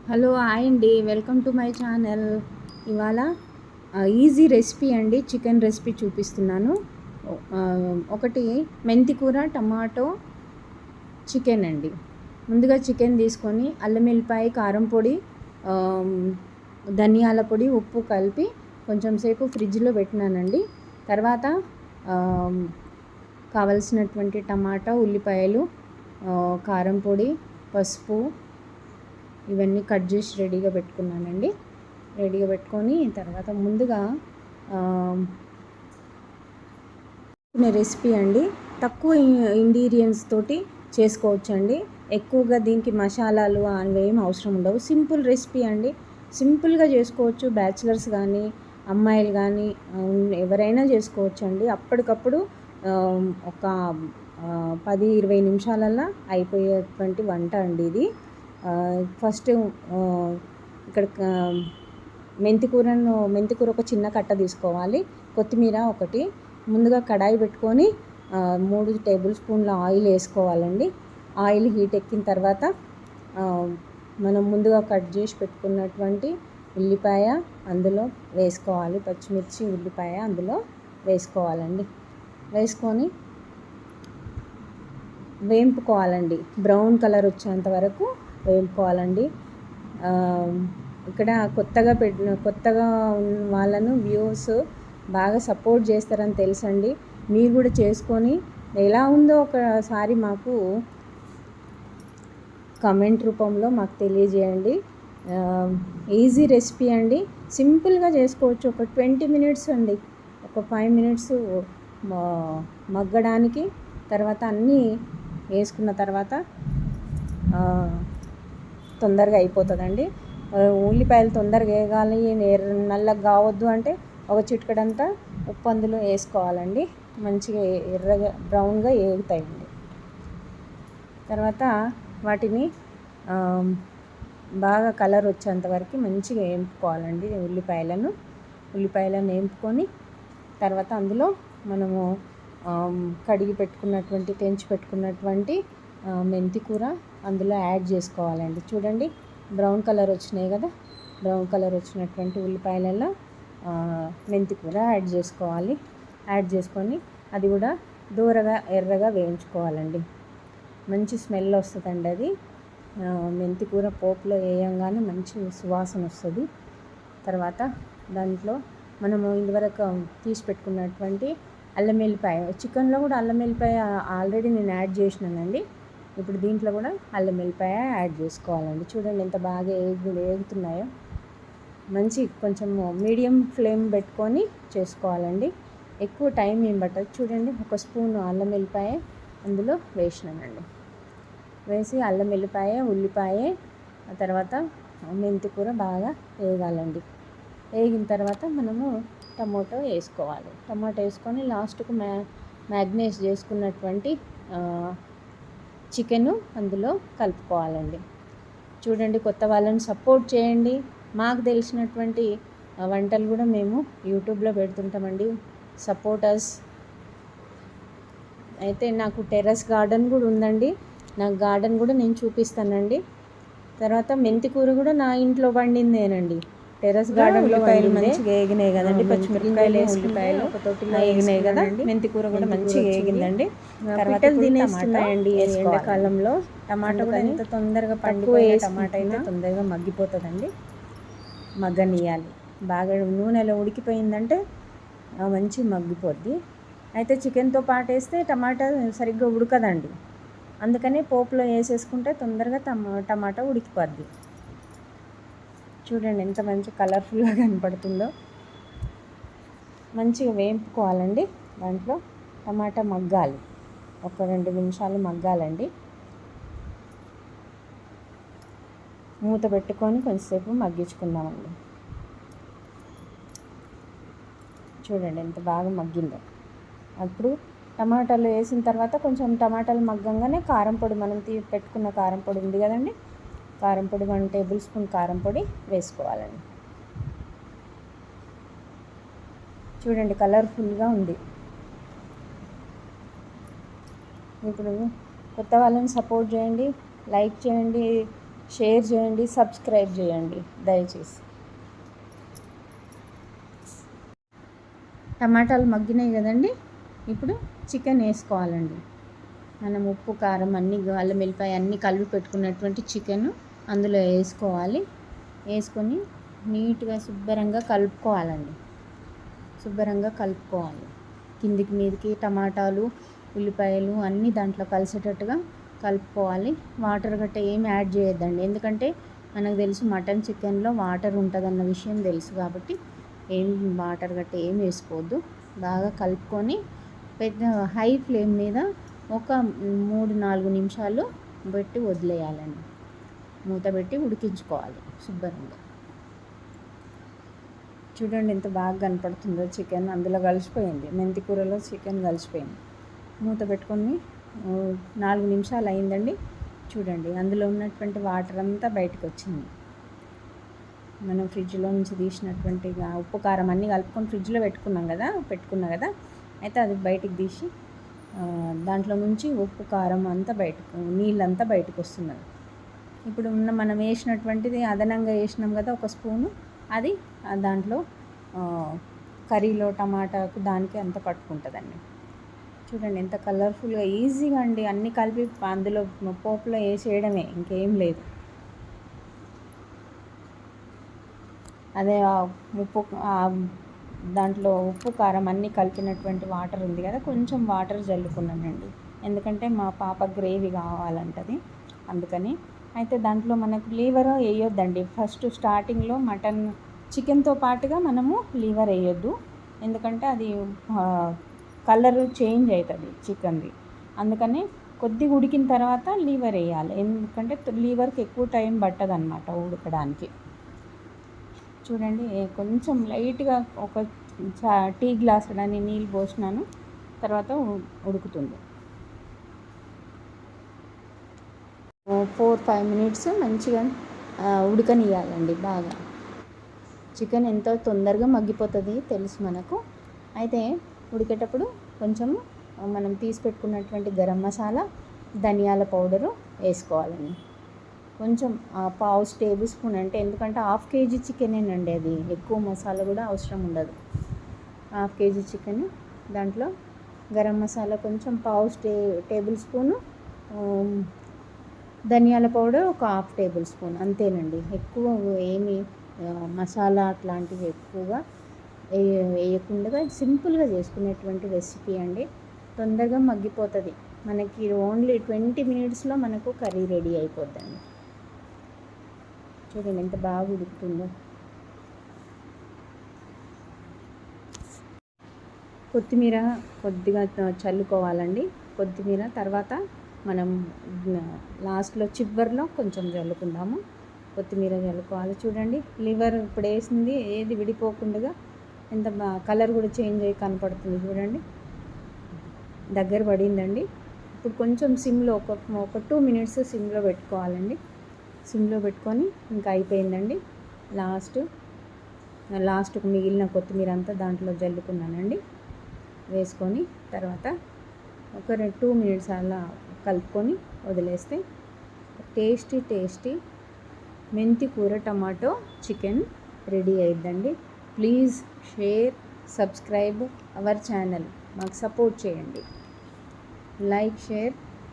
Hello hi అండి, welcome to my channel. ఇవాళ easy recipe అండి, చికెన్ రెసిపీ చూపిస్తున్నాను. ఆ, ఒకటి మెంతి కూర టమాటో చికెన్ అండి. ముందుగా చికెన్ తీసుకొని అల్లం వెల్లిపాయ కారం పొడి, ధనియాల పొడి, ఉప్పు కలిపి కొంచెం సేపు ఫ్రిడ్జ్లో పెట్టినానండి. తర్వాత కావలసినటువంటి టమాటా, ఉల్లిపాయలు, కారం పొడి, పసుపు ఇవన్నీ కట్ చేసి రెడీగా పెట్టుకున్నానండి. రెడీగా పెట్టుకొని తర్వాత ముందుగా రెసిపీ అండి. తక్కువ ఇంగ్రీడియంట్స్ తోటి చేసుకోవచ్చండి. ఎక్కువగా దీనికి మసాలాలు అవేం అవసరం ఉండవు. సింపుల్ రెసిపీ అండి, సింపుల్గా చేసుకోవచ్చు. బ్యాచిలర్స్ కానీ అమ్మాయిలు కానీ ఎవరైనా చేసుకోవచ్చండి. అప్పటికప్పుడు ఒక 10-20 నిమిషాలల్లో అయిపోయేటువంటి వంట అండి ఇది. ఫస్ట్ ఇక్కడ మెంతికూర ఒక చిన్న కట్ట తీసుకోవాలి. కొత్తిమీర ఒకటి. ముందుగా కడాయి పెట్టుకొని 3 టేబుల్ స్పూన్ల ఆయిల్ వేసుకోవాలండి. ఆయిల్ హీట్ ఎక్కిన తర్వాత మనం ముందుగా కట్ చేసి పెట్టుకున్నటువంటి ఉల్లిపాయ అందులో వేసుకోవాలి. పచ్చిమిర్చి, ఉల్లిపాయ అందులో వేసుకోవాలండి. వేసుకొని వేయింపుకోవాలండి. బ్రౌన్ కలర్ వచ్చేంత వరకు వేయించుకోవాలండి. ఇక్కడ కొత్తగా వాళ్ళను వ్యూస్ బాగా సపోర్ట్ చేస్తారని తెలుసండి. మీరు కూడా చేసుకొని ఎలా ఉందో ఒకసారి మాకు కమెంట్ రూపంలో మాకు తెలియజేయండి. ఈజీ రెసిపీ అండి, సింపుల్గా చేసుకోవచ్చు. ఒక 20 మినిట్స్ అండి, ఒక 5 మినిట్స్ మగ్గడానికి. తర్వాత అన్నీ వేసుకున్న తర్వాత తొందరగా అయిపోతుందండి. ఉల్లిపాయలు తొందరగా వేగాలి, నల్లగా కావద్దు అంటే ఒక చిటికెడంతా ఉప్పు అందులో వేసుకోవాలండి. మంచిగా ఎర్రగా బ్రౌన్గా వేగుతాయండి. తర్వాత వాటిని బాగా కలర్ వచ్చేంత వరకు మంచిగా వేయించుకోవాలండి. ఉల్లిపాయలను వేయించుకొని తర్వాత అందులో మనము కడిగి పెట్టుకున్నటువంటి, తెంచి పెట్టుకున్నటువంటి మెంతి కూర అందులో యాడ్ చేసుకోవాలండి. చూడండి, బ్రౌన్ కలర్ వచ్చినాయి కదా. బ్రౌన్ కలర్ వచ్చినటువంటి ఉల్లిపాయలలో మెంతి కూర యాడ్ చేసుకోవాలి. యాడ్ చేసుకొని అది కూడా దూరగా ఎర్రగా వేయించుకోవాలండి. మంచి స్మెల్ వస్తుందండి అది. మెంతి కూర పోపులో వేయంగానే మంచి సువాసన వస్తుంది. తర్వాత దాంట్లో మనము ఇదివరకు తీసి పెట్టుకున్నటువంటి అల్లం వెల్లిపాయ, చికెన్లో కూడా అల్లం వెల్లిపాయ ఆల్రెడీ నేను యాడ్ చేసినానండి. ఇప్పుడు దీంట్లో కూడా అల్లం వెల్లిపాయ యాడ్ చేసుకోవాలండి. చూడండి ఎంత బాగా వేగుతున్నాయో. మంచి కొంచెం మీడియం ఫ్లేమ్ పెట్టుకొని చేసుకోవాలండి. ఎక్కువ టైం ఏం పట్టదు. చూడండి, ఒక స్పూన్ అల్లం వెల్లిపాయ అందులో వేసినానండి. వేసి అల్లం వెల్లిపాయ, ఉల్లిపాయ, ఆ తర్వాత మెంతి కూర బాగా వేగాలండి. వేగిన తర్వాత మనము టమాటో వేసుకోవాలి. టమాటో వేసుకొని లాస్ట్కు మ్యాగ్నేట్ చేసుకున్నటువంటి చికెను అందులో కలుపుకోవాలండి. చూడండి, కొత్త వాళ్ళని సపోర్ట్ చేయండి. మాకు తెలిసినటువంటి వంటలు కూడా మేము యూట్యూబ్లో పెడుతుంటామండి. సపోర్టర్స్ అయితే నాకు టెర్రస్ గార్డెన్ కూడా ఉందండి. నాకు గార్డెన్ కూడా నేను చూపిస్తానండి. తర్వాత మెంతి కూర కూడా నా ఇంట్లో పండిందేనండి. టెర్రస్ గార్డెన్లో మంచిగా వేగినాయి కదండి. పచ్చిమిరపకాయలు, ఉల్లిపాయలు ఒక తోటిలో వేగినాయి కదా. మెంతి కూర కూడా మంచిగా వేగిందండి. తర్వాత తినేస్తున్నాయండి ఎండాకాలంలో. టమాటా కూడా ఎంత తొందరగా పండిపోయే టమాటా అయితే తొందరగా మగ్గిపోతుందండి. మగ్గనియాలి బాగా. నూనెలో ఉడికిపోయిందంటే మంచి మగ్గిపోద్ది. అయితే చికెన్తో పాటు వేస్తే టమాటా సరిగ్గా ఉడకదండి. అందుకని పోపులో వేసేసుకుంటే తొందరగా టమాటా ఉడికిపోద్ది. చూడండి ఎంత మంచి కలర్ఫుల్గా కనపడుతుందో. మంచిగా వేయించుకోవాలండి. దాంట్లో టమాటా మగ్గాలి, ఒక 2 నిమిషాలు మగ్గాలండి. మూత పెట్టుకొని కొంచెంసేపు మగ్గించుకుందామండి. చూడండి ఎంత బాగా మగ్గిందో. అప్పుడు టమాటాలు వేసిన తర్వాత కొంచెం టమాటాలు మగ్గంగానే కారం పొడి, మనం పెట్టుకున్న కారం పొడి ఉంది కదండి, కారం పొడి 1 టేబుల్ స్పూన్ కారం పొడి వేసుకోవాలండి. చూడండి కలర్ఫుల్గా ఉంది. ఇప్పుడు కొత్త వాళ్ళని సపోర్ట్ చేయండి, లైక్ చేయండి, షేర్ చేయండి, సబ్స్క్రైబ్ చేయండి దయచేసి. టమాటాలు మగ్గినాయి కదండి. ఇప్పుడు చికెన్ వేసుకోవాలండి. మనం ఉప్పు కారం అన్నీ అల్లం వెల్లిపాయ అన్నీ కలిపి పెట్టుకున్నటువంటి చికెన్ అందులో వేసుకోవాలి. వేసుకొని నీట్గా శుభ్రంగా కలుపుకోవాలండి. శుభ్రంగా కలుపుకోవాలి. కిందికి మీదికి టమాటాలు ఉల్లిపాయలు అన్నీ దాంట్లో కలిసేటట్టుగా కలుపుకోవాలి. వాటర్ గట్ట ఏమి యాడ్ చేయొద్దండి, ఎందుకంటే మనకు తెలుసు మటన్ చికెన్లో వాటర్ ఉంటుందన్న విషయం తెలుసు కాబట్టి ఏం వాటర్ గట్ట ఏం వేసుకోవద్దు. బాగా కలుపుకొని పెద్ద హై ఫ్లేమ్ మీద ఒక 3-4 నిమిషాలు పెట్టి వదిలేయాలండి. మూత పెట్టి ఉడికించుకోవాలి శుభ్రంగా. చూడండి ఎంత బాగా కనపడుతుందో చికెన్ అందులో కలిసిపోయింది. మెంతి కూరలో చికెన్ కలిసిపోయింది. మూత పెట్టుకొని 4 నిమిషాలు అయిందండి. చూడండి అందులో ఉన్నటువంటి వాటర్ అంతా బయటకు వచ్చింది. మనం ఫ్రిడ్జ్లో నుంచి తీసినటువంటి ఉప్పు కారం అన్నీ కలుపుకొని ఫ్రిడ్జ్లో పెట్టుకున్నా కదా అయితే అది బయటికి తీసి దాంట్లో నుంచి ఉప్పు కారం అంతా బయటకు నీళ్ళంతా బయటకు వస్తున్నది. ఇప్పుడు మనం వేసినటువంటిది అదనంగా వేసినాం కదా ఒక స్పూను, అది దాంట్లో కర్రీలో టమాటాకు దానికి అంత పట్టుకుంటుందండి. చూడండి ఎంత కలర్ఫుల్గా ఈజీగా అండి, అన్నీ కలిపి అందులో పోపులో వేసేయడమే, ఇంకేం లేదు. అదే ఉప్పు దాంట్లో ఉప్పు కారం అన్నీ కలిపినటువంటి వాటర్ ఉంది కదా, కొంచెం వాటర్ జల్లుకున్నానండి, ఎందుకంటే మా పాప గ్రేవీ కావాలంటది అందుకని. అయితే దాంట్లో మనకు లీవర్ వేయొద్దండి. ఫస్ట్ స్టార్టింగ్లో మటన్ చికెన్తో పాటుగా మనము లీవర్ వేయొద్దు, ఎందుకంటే అది కలర్ చేంజ్ అవుతుంది చికెన్ది. అందుకని కొద్దిగా ఉడికిన తర్వాత లీవర్ వేయాలి, ఎందుకంటే లీవర్కి ఎక్కువ టైం పట్టదన్నమాట ఉడకడానికి. చూడండి కొంచెం లైట్గా ఒక టీ గ్లాస్ అని నీళ్ళు పోసినాను, తర్వాత ఉడుకుతుంది. 4-5 మినిట్స్ మంచిగా ఉడకనియాలండి బాగా. చికెన్ ఎంతో తొందరగా మగ్గిపోతుంది తెలుసు మనకు. అయితే ఉడికేటప్పుడు కొంచెం మనం తీసి పెట్టుకున్నటువంటి గరం మసాలా, ధనియాల పౌడరు వేసుకోవాలండి. కొంచెం 1/2 టేబుల్ స్పూన్, అంటే ఎందుకంటే 1/2 కేజీ చికెనేనండి, అది ఎక్కువ మసాలా కూడా అవసరం ఉండదు. 1/2 కేజీ చికెన్, దాంట్లో గరం మసాలా కొంచెం 1/2 టేబుల్ స్పూను, ధనియాల పౌడర్ ఒక 1/2 టేబుల్ స్పూన్, అంతేనండి. ఎక్కువ ఏమి మసాలా అట్లాంటివి ఎక్కువగా వేయకుండా సింపుల్గా చేసుకునేటువంటి రెసిపీ అండి. తొందరగా మగ్గిపోతుంది మనకి. ఓన్లీ 20 మినిట్స్లో మనకు కర్రీ రెడీ అయిపోద్దండి. చూడండి ఎంత బాగా ఉడుకుతుందో. కొత్తిమీర కొద్దిగా చల్లుకోవాలండి. కొత్తిమీర తర్వాత మనం లాస్ట్లో చివరిలో కొంచెం చల్లుకుందాము. కొత్తిమీర చల్లుకోవాలి. చూడండి లివర్ ఇప్పుడు వేసింది ఏది విడిపోకుండా ఎంత కలర్ కూడా చేంజ్ అయ్యి కనపడుతుంది. చూడండి దగ్గర పడిందండి. ఇప్పుడు కొంచెం సిమ్లో ఒక 2 మినిట్స్ సిమ్లో పెట్టుకోవాలండి. సిమ్లో పెట్టుకొని ఇంకా అయిపోయిందండి. లాస్ట్కు మిగిలిన కొత్తిమీర అంతా దాంట్లో జల్లుకున్నానండి. వేసుకొని తర్వాత ఒక 2 మినిట్స్ అలా కలుపుకొని వదిలేస్తే టేస్టీ మెంతి కూర టమాటో చికెన్ రెడీ అయ్యిందండి. Please share, subscribe our channel. మాకు సపోర్ట్ చేయండి. Like, share,